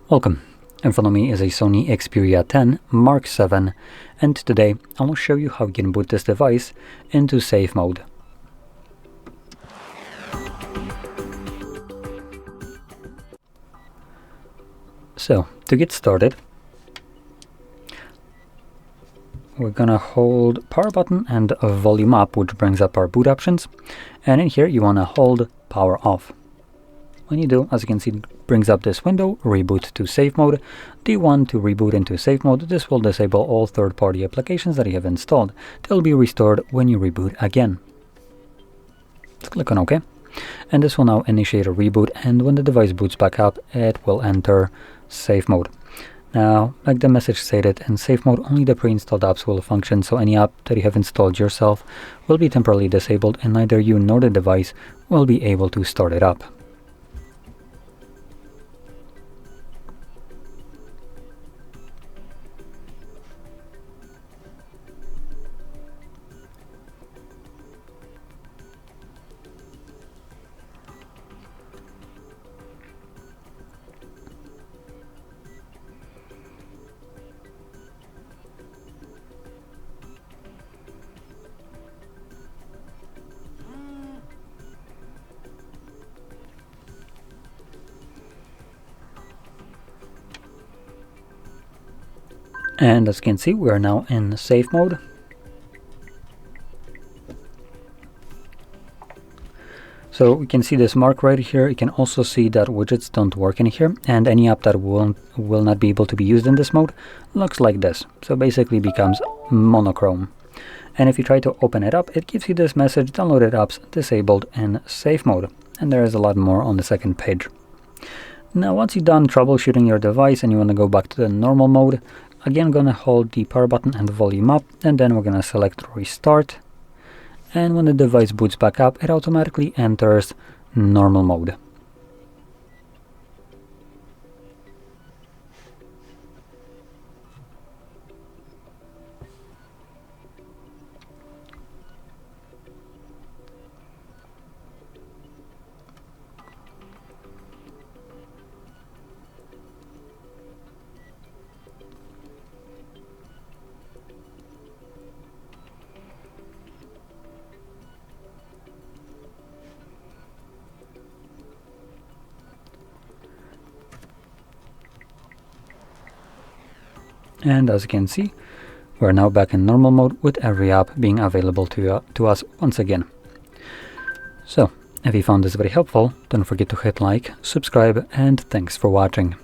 Welcome. In front of me is a Sony Xperia 10 Mark VII, and today I will show you how you can boot this device into safe mode. So, to get started, we're gonna hold power button and volume up, which brings up our boot options, and in here you wanna hold power off. When you do, as you can see, it brings up this window, reboot to safe mode. Do you want to reboot into safe mode? This will disable all third-party applications that you have installed. They'll be restored when you reboot again. Let's click on OK. And this will now initiate a reboot, and when the device boots back up, it will enter safe mode. Now, like the message stated, in safe mode only the pre-installed apps will function, so any app that you have installed yourself will be temporarily disabled, and neither you nor the device will be able to start it up. And as you can see, we are now in safe mode. So we can see this mark right here. You can also see that widgets don't work in here, and any app that will not be able to be used in this mode looks like this. So basically becomes monochrome. And if you try to open it up, it gives you this message: downloaded apps disabled in safe mode. And there is a lot more on the second page. Now once you're done troubleshooting your device and you want to go back to the normal mode, again, gonna hold the power button and volume up, and then we're gonna select restart. And when the device boots back up, it automatically enters normal mode. And as you can see, we're now back in normal mode with every app being available to us once again. So, if you found this very helpful, don't forget to hit like, subscribe, and thanks for watching.